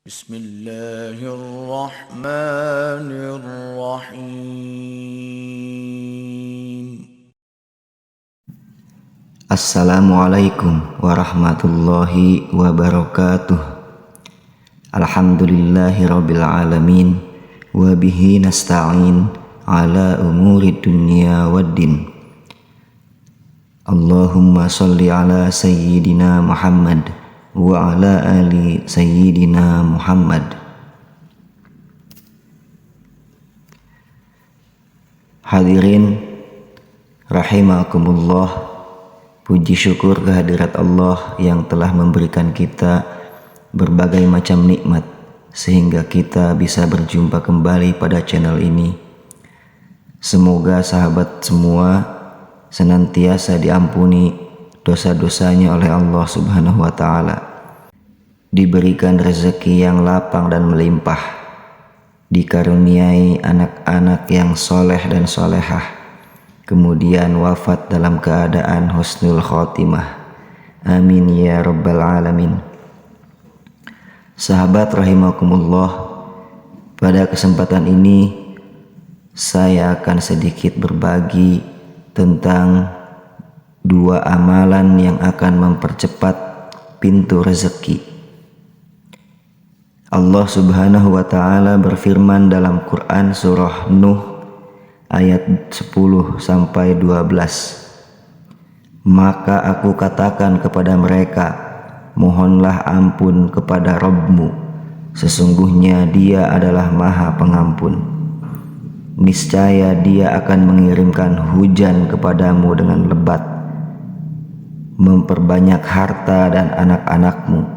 Bismillahirrahmanirrahim. Assalamualaikum warahmatullahi wabarakatuh. Alhamdulillahirabbil alamin wa bihi nasta'in ala umuri dunya waddin. Allahumma shalli ala sayyidina Muhammad wa ala ali sayyidina Muhammad. Hadirin rahimakumullah, puji syukur kehadirat Allah yang telah memberikan kita berbagai macam nikmat sehingga kita bisa berjumpa kembali pada channel ini. Semoga sahabat semua senantiasa diampuni dosa-dosanya oleh Allah Subhanahu wa ta'ala, diberikan rezeki yang lapang dan melimpah, dikaruniai anak-anak yang soleh dan solehah, kemudian wafat dalam keadaan husnul khotimah. Amin ya rabbal alamin. Sahabat rahimakumullah, pada kesempatan ini saya akan sedikit berbagi tentang dua amalan yang akan mempercepat pintu rezeki. Allah Subhanahu wa ta'ala berfirman dalam Quran surah Nuh ayat 10 sampai 12. Maka aku katakan kepada mereka, mohonlah ampun kepada Rabbmu, sesungguhnya Dia adalah Maha Pengampun. Niscaya Dia akan mengirimkan hujan kepadamu dengan lebat, memperbanyak harta dan anak-anakmu,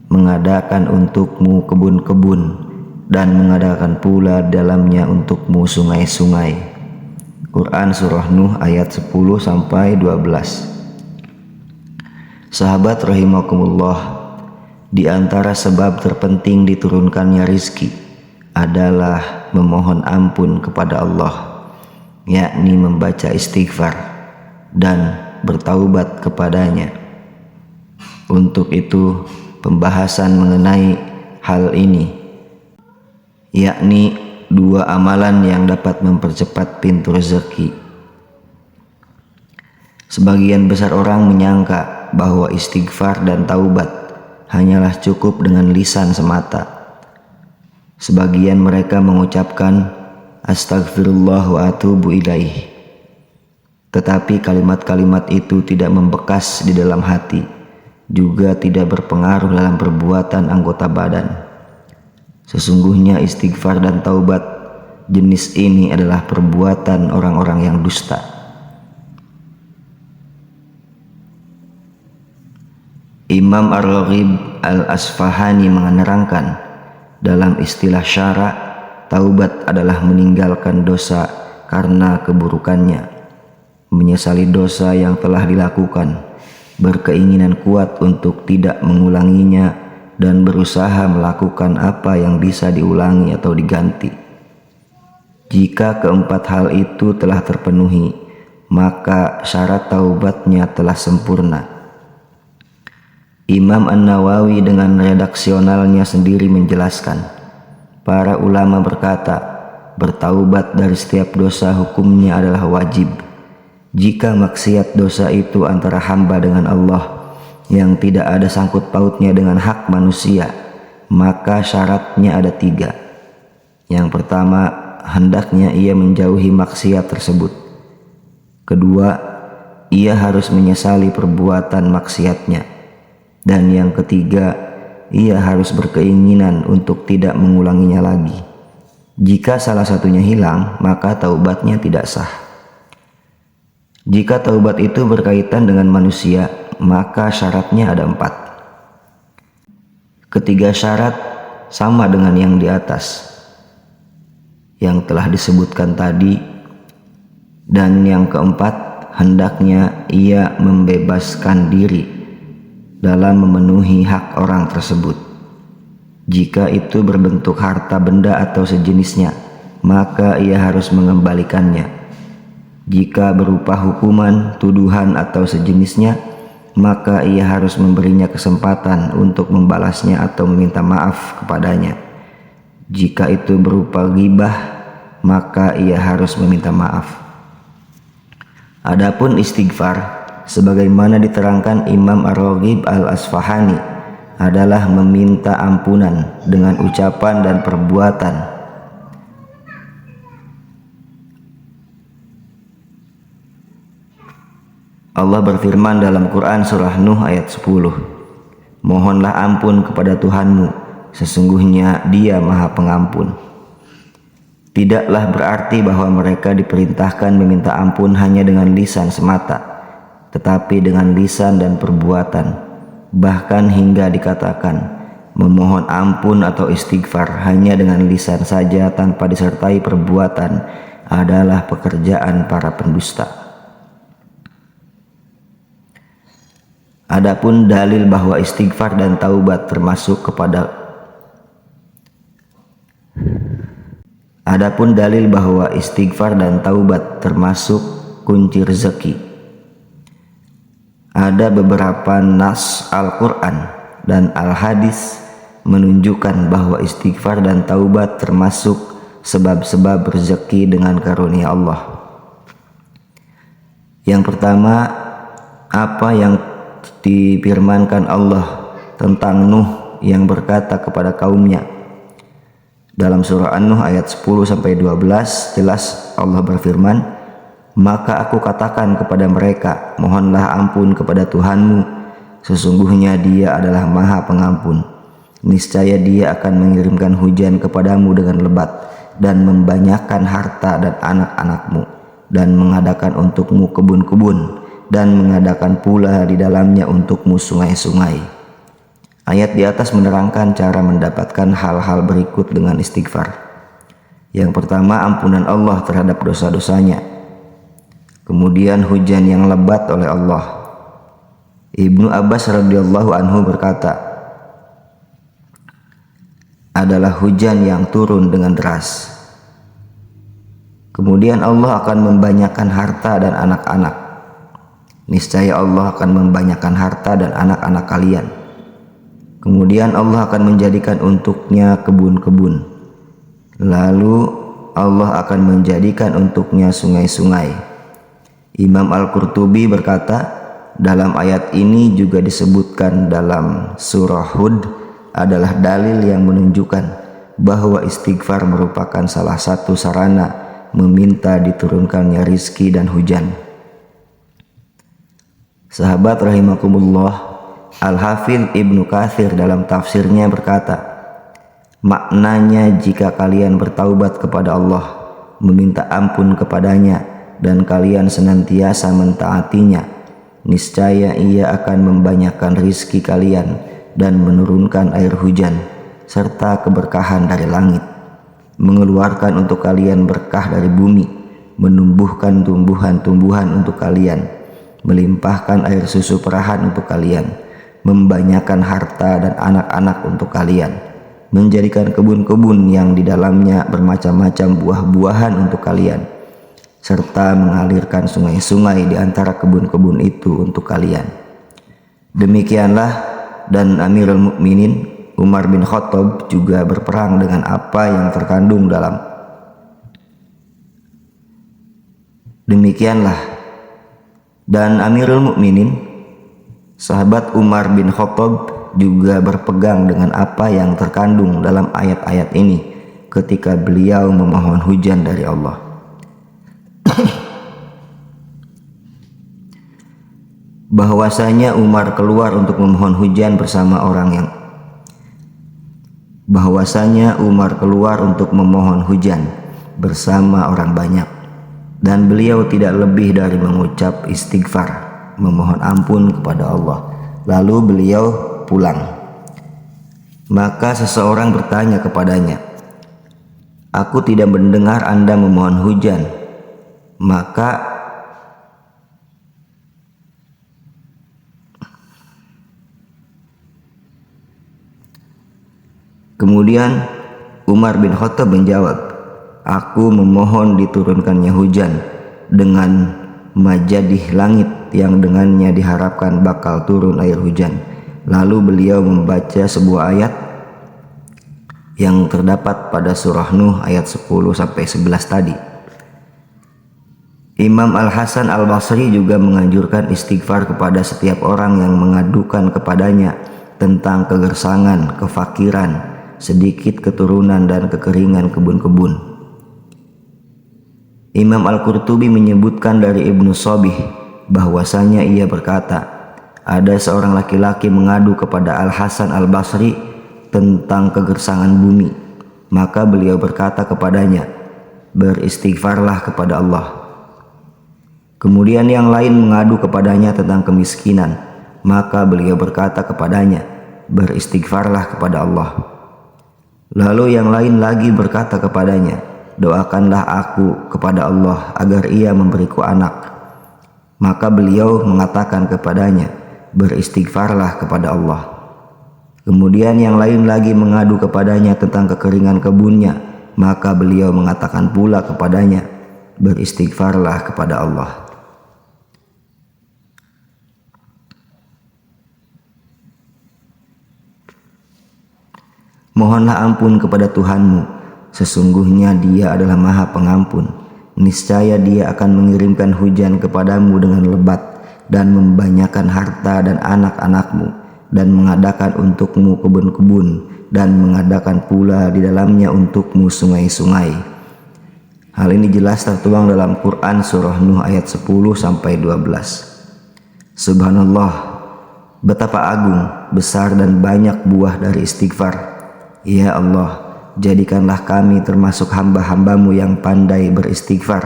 mengadakan untukmu kebun-kebun, dan mengadakan pula dalamnya untukmu sungai-sungai. Quran surah Nuh ayat 10 sampai 12. Sahabat rahimakumullah, di antara sebab terpenting diturunkannya rizki adalah memohon ampun kepada Allah, yakni membaca istighfar dan bertaubat kepadanya. Untuk itu pembahasan mengenai hal ini, yakni dua amalan yang dapat mempercepat pintu rezeki. Sebagian besar orang menyangka bahwa istighfar dan taubat hanyalah cukup dengan lisan semata. Sebagian mereka mengucapkan astagfirullah wa atubu ilaih, tetapi kalimat-kalimat itu tidak membekas di dalam hati, juga tidak berpengaruh dalam perbuatan anggota badan. Sesungguhnya istighfar dan taubat jenis ini adalah perbuatan orang-orang yang dusta. Imam Ar-Raghib Al-Asfahani menerangkan, dalam istilah syara, taubat adalah meninggalkan dosa karena keburukannya, menyesali dosa yang telah dilakukan, berkeinginan kuat untuk tidak mengulanginya, dan berusaha melakukan apa yang bisa diulangi atau diganti. Jika keempat hal itu telah terpenuhi, maka syarat taubatnya telah sempurna. Imam An-Nawawi dengan redaksionalnya sendiri menjelaskan, para ulama berkata, bertaubat dari setiap dosa hukumnya adalah wajib. Jika maksiat dosa itu antara hamba dengan Allah yang tidak ada sangkut pautnya dengan hak manusia, maka syaratnya ada 3. Yang pertama, hendaknya ia menjauhi maksiat tersebut. Kedua, ia harus menyesali perbuatan maksiatnya. Dan yang ketiga, ia harus berkeinginan untuk tidak mengulanginya lagi. Jika salah satunya hilang, maka taubatnya tidak sah. Jika taubat itu berkaitan dengan manusia, maka syaratnya ada 4. Ketiga syarat sama dengan yang di atas, yang telah disebutkan tadi. Dan yang keempat, hendaknya ia membebaskan diri dalam memenuhi hak orang tersebut. Jika itu berbentuk harta benda atau sejenisnya, maka ia harus mengembalikannya. Jika berupa hukuman, tuduhan atau sejenisnya, maka ia harus memberinya kesempatan untuk membalasnya atau meminta maaf kepadanya. Jika itu berupa ghibah, maka ia harus meminta maaf. Adapun istighfar, sebagaimana diterangkan Imam Ar-Raghib Al-Asfahani, adalah meminta ampunan dengan ucapan dan perbuatan. Allah berfirman dalam Quran surah Nuh ayat 10, "Mohonlah ampun kepada Tuhanmu, sesungguhnya Dia Maha Pengampun." Tidaklah berarti bahwa mereka diperintahkan meminta ampun hanya dengan lisan semata, tetapi dengan lisan dan perbuatan. Bahkan hingga dikatakan memohon ampun atau istighfar hanya dengan lisan saja tanpa disertai perbuatan adalah pekerjaan para pendusta. Adapun dalil bahwa istighfar dan taubat termasuk kunci rezeki. Ada beberapa nas Al-Quran dan Al-Hadis menunjukkan bahwa istighfar dan taubat termasuk sebab-sebab rezeki dengan karunia Allah. Yang pertama, apa yang difirmankan Allah tentang Nuh yang berkata kepada kaumnya dalam surah An-Nuh ayat 10-12, jelas Allah berfirman, "Maka aku katakan kepada mereka, mohonlah ampun kepada Tuhanmu, sesungguhnya Dia adalah Maha Pengampun. Niscaya Dia akan mengirimkan hujan kepadamu dengan lebat dan membanyakkan harta dan anak-anakmu, dan mengadakan untukmu kebun-kebun, dan mengadakan pula di dalamnya untukmu sungai-sungai." Ayat di atas menerangkan cara mendapatkan hal-hal berikut dengan istighfar. Yang pertama, ampunan Allah terhadap dosa-dosanya. Kemudian hujan yang lebat oleh Allah. Ibnu Abbas radhiyallahu anhu berkata, adalah hujan yang turun dengan deras. Kemudian Allah akan membanyakkan harta dan anak-anak. Niscaya Allah akan membanyakkan harta dan anak-anak kalian. Kemudian Allah akan menjadikan untuknya kebun-kebun. Lalu Allah akan menjadikan untuknya sungai-sungai. Imam Al-Qurtubi berkata, dalam ayat ini juga disebutkan dalam surah Hud adalah dalil yang menunjukkan bahwa istighfar merupakan salah satu sarana meminta diturunkannya rizki dan hujan. Sahabat rahimakumullah, Al-Hafidh Ibnu Katsir dalam tafsirnya berkata, maknanya jika kalian bertaubat kepada Allah, meminta ampun kepadanya, dan kalian senantiasa mentaatinya, niscaya Ia akan membanyakkan rizki kalian dan menurunkan air hujan serta keberkahan dari langit, mengeluarkan untuk kalian berkah dari bumi, menumbuhkan tumbuhan-tumbuhan untuk kalian, melimpahkan air susu perahan untuk kalian, membanyakkan harta dan anak-anak untuk kalian, menjadikan kebun-kebun yang di dalamnya bermacam-macam buah-buahan untuk kalian, serta mengalirkan sungai-sungai di antara kebun-kebun itu untuk kalian. Demikianlah, dan Amirul Mukminin Umar bin Khattab juga berperang dengan apa yang terkandung dalam dan Amirul Mukminin sahabat Umar bin Khattab juga berpegang dengan apa yang terkandung dalam ayat-ayat ini ketika beliau memohon hujan dari Allah. Bahwasanya Umar keluar untuk memohon hujan bersama orang banyak, dan beliau tidak lebih dari mengucap istighfar, memohon ampun kepada Allah, lalu beliau pulang. Maka seseorang bertanya kepadanya, "Aku tidak mendengar Anda memohon hujan." Maka kemudian Umar bin Khattab menjawab, "Aku memohon diturunkannya hujan dengan majadih langit yang dengannya diharapkan bakal turun air hujan. Lalu beliau membaca sebuah ayat yang terdapat pada surah Nuh ayat 10-11 tadi. Imam Al-Hasan Al-Basri juga menganjurkan istighfar kepada setiap orang yang mengadukan kepadanya tentang kegersangan, kefakiran, sedikit keturunan dan kekeringan kebun-kebun. Imam Al-Qurtubi menyebutkan dari Ibnu Shabih bahwasanya ia berkata, ada seorang laki-laki mengadu kepada Al-Hasan Al-Basri tentang kegersangan bumi. Maka beliau berkata kepadanya, beristighfarlah kepada Allah. Kemudian yang lain mengadu kepadanya tentang kemiskinan. Maka beliau berkata kepadanya, beristighfarlah kepada Allah. Lalu yang lain lagi berkata kepadanya, doakanlah aku kepada Allah agar ia memberiku anak. Maka beliau mengatakan kepadanya, beristighfarlah kepada Allah. Kemudian yang lain lagi mengadu kepadanya tentang kekeringan kebunnya. Maka beliau mengatakan pula kepadanya, beristighfarlah kepada Allah. Mohonlah ampun kepada Tuhanmu, sesungguhnya Dia adalah Maha Pengampun. Niscaya Dia akan mengirimkan hujan kepadamu dengan lebat dan membanyakan harta dan anak-anakmu, dan mengadakan untukmu kebun-kebun, dan mengadakan pula di dalamnya untukmu sungai-sungai. Hal ini jelas tertuang dalam Quran surah Nuh ayat 10-12. Subhanallah, betapa agung, besar dan banyak buah dari istighfar. Ya Allah, jadikanlah kami termasuk hamba-hambamu yang pandai beristighfar,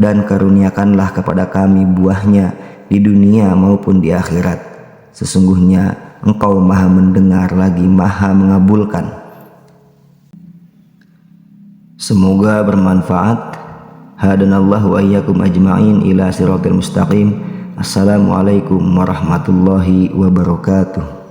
dan karuniakanlah kepada kami buahnya di dunia maupun di akhirat. Sesungguhnya Engkau Maha mendengar lagi Maha mengabulkan. Semoga bermanfaat. Hadanallahu wa iyyakum ajma'in ila siratal mustaqim. Assalamualaikum warahmatullahi wabarakatuh.